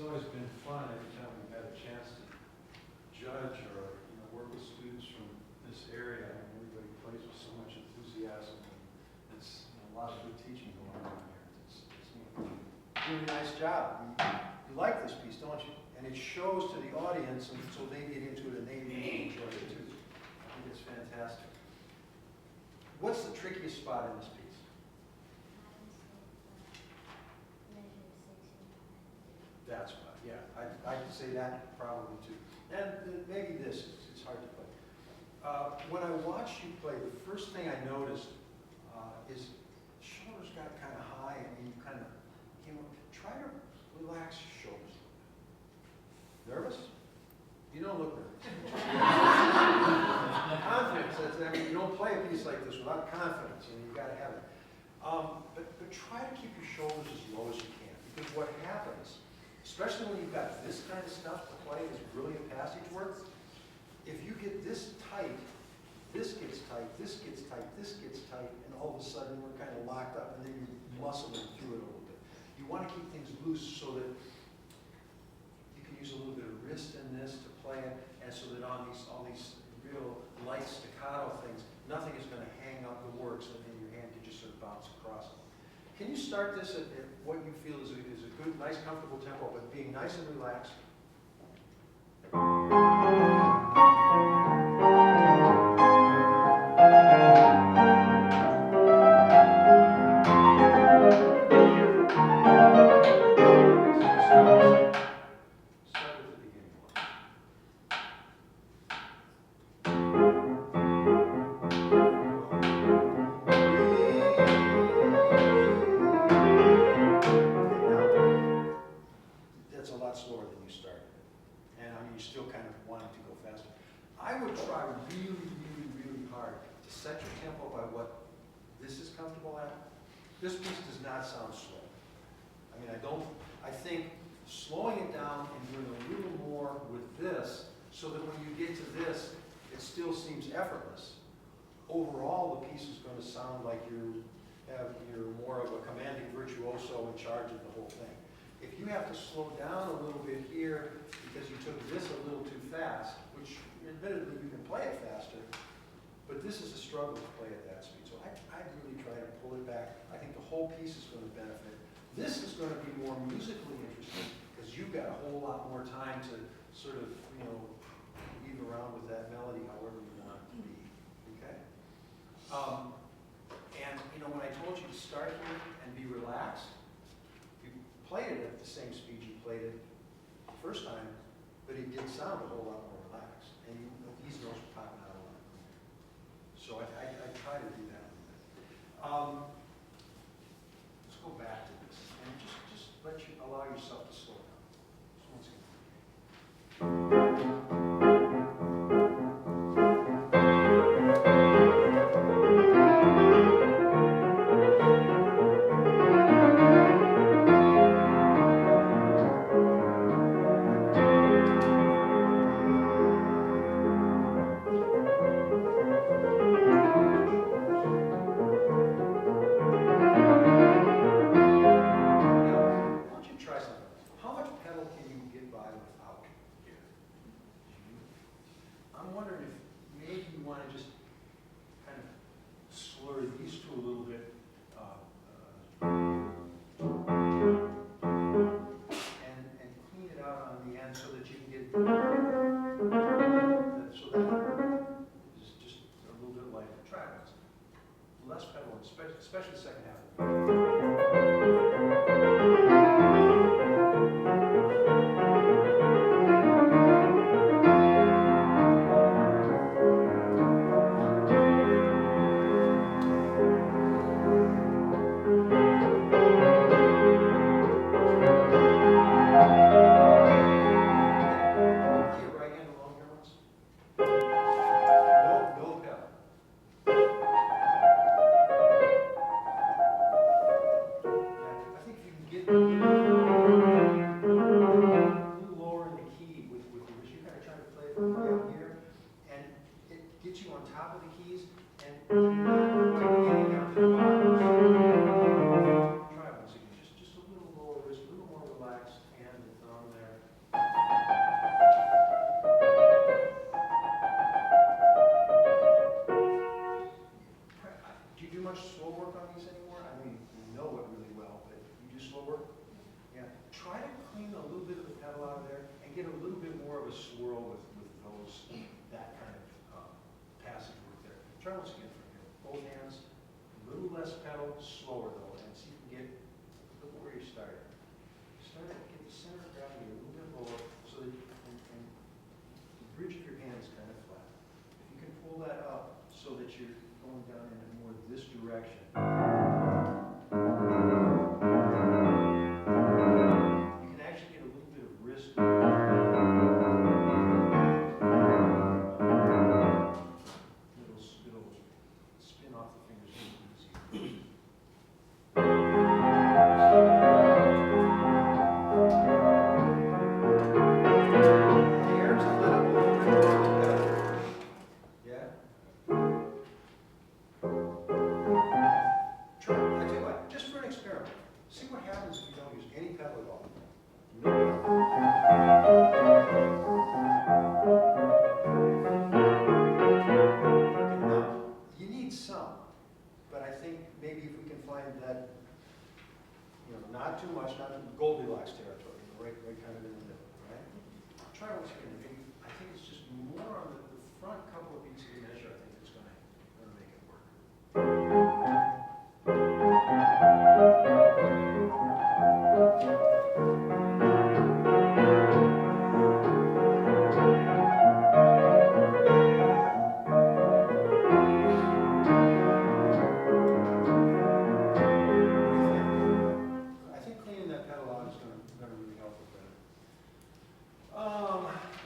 always been fun every time we've had a chance to judge or work with students from this area. I mean, everybody plays with so much enthusiasm. And it's a lot of good teaching going on here. It's Really nice job. You like this piece, don't you? And it shows to the audience, and so they get into it and they really enjoy it too. I think it's fantastic. What's the trickiest spot in this piece? That's why, yeah. I'd say that probably too. And maybe this, it's hard to play. When I watched you play, the first thing I noticed is shoulders got kind of high and you kind of came up. Try to relax your shoulders. Nervous? You don't look nervous. Confidence, I mean, you don't play a piece like this without confidence, you've got to have it. But try to keep your shoulders as low as you can, because what happens, especially when you've got this kind of stuff to play, this brilliant passage work, if you get this tight, this gets tight, this gets tight, this gets tight, and all of a sudden we're kind of locked up, and then you're muscling through it a little bit. You want to keep things loose so that you can use a little bit of wrist in this to play it, and so that on all these real light staccato things, nothing is going to hang up the works, and then your hand can just sort of bounce across it. Can you start this at what you feel is a good, nice, comfortable tempo, but being nice and relaxed? This piece does not sound slow. I mean, I think slowing it down and doing a little more with this, so that when you get to this, it still seems effortless. Overall, the piece is going to sound like you're more of a commanding virtuoso in charge of the whole thing. If you have to slow down a little bit here because you took this a little too fast, which admittedly you can play it faster, but this is a struggle to play at that speed. So I'd really try to pull it back. I think the whole piece is going to benefit. This is going to be more musically interesting because you've got a whole lot more time to sort of, weave around with that melody however you want it to be. Okay? And when I told you to start here and be relaxed, you played it at the same speed you played it the first time, but it did sound a whole lot more relaxed. And these notes were popping out a lot. So I try to do that. Let's go back to this and just allow yourself to slow down. So once again. Especially the second half. a swirl with those, that kind of passage work there. Try once again from here. Both hands, a little less pedal, slower though, and see if you can get, look where you started. Start to get the center of gravity a little bit lower so that and the bridge of your hand is kind of flat. If you can pull that up so that you're going down in more this direction. You can actually get a little bit of wrist. It'll spin off the fingers really easy. Not too much, not in Goldilocks territory, right kind of in the middle, right? Try once again. Maybe, I think it's just more on the front couple of beats of the measure. I think it's going to make it work.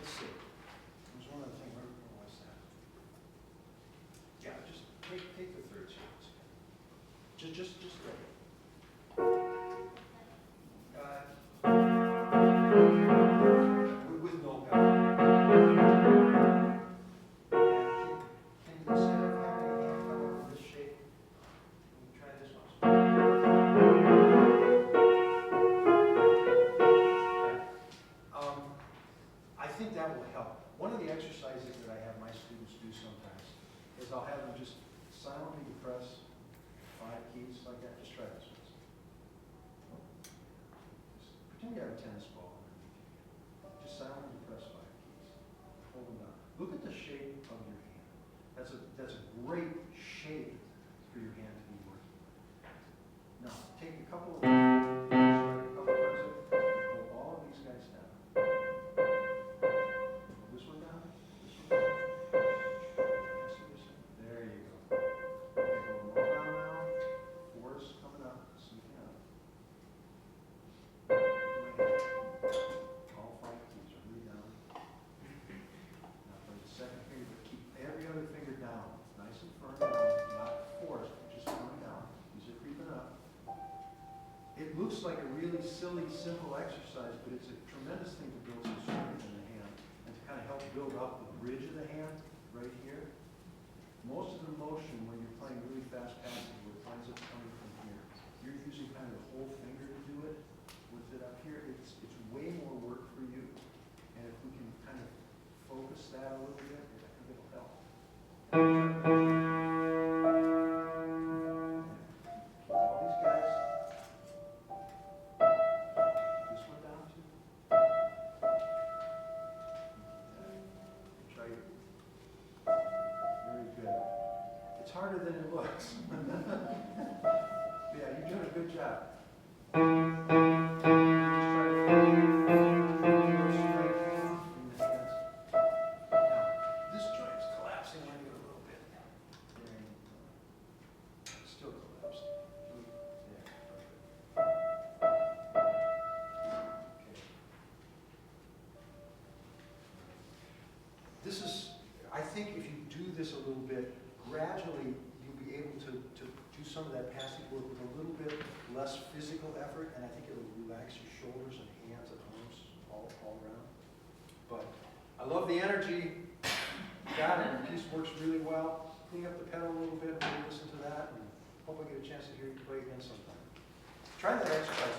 Let's see. There's one other thing. Where was that? Yeah, just take the third sequence again. Just ready. With no pedal. And can you, instead of having a hand come over this shape, try this one. I think that will help. One of the exercises that I have my students do sometimes is I'll have them just silently depress 5 keys like that. Just try this one. Just pretend you have a tennis ball underneath you. Just silently depress 5 keys. Hold them down. Look at the shape of your hand. That's a great shape for your hand to be working with. Now, take a couple of parts of pull all of these guys down. This one down. This one down. There you go. Okay, go all down now. Force coming up, sneaking up. All 5 keys are really down. Now for the second finger, but keep every other finger down. Nice and firm down, not forced, just coming down. These are creeping up. It looks like a really silly, simple exercise, but it's a tremendous thing to build some strength in the hand and to kind of help build up the bridge of the hand right here. Most of the motion when you're playing really fast passing work winds up coming from here. You're using kind of the whole finger to do it. With it up here, it's way more work for you. And if we can kind of focus that a little bit, I think it'll help. All these guys. This one down too. Try it. Very good. It's harder than it looks. Yeah, you're doing a good job. Just try to feel strength in the hands. Now, this joint is collapsing on you a little bit. There you go. It's still collapsed. Yeah, perfect. Okay. This is, I think if you do this a little bit, gradually you'll be able to do some of that passing work with a little bit less physical effort, and I think it'll relax your shoulders and hands and arms all around. But I love the energy. You got it. The piece works really well. Clean up the pedal a little bit, we'll listen to that, and hope I get a chance to hear you play again sometime. Try that exercise.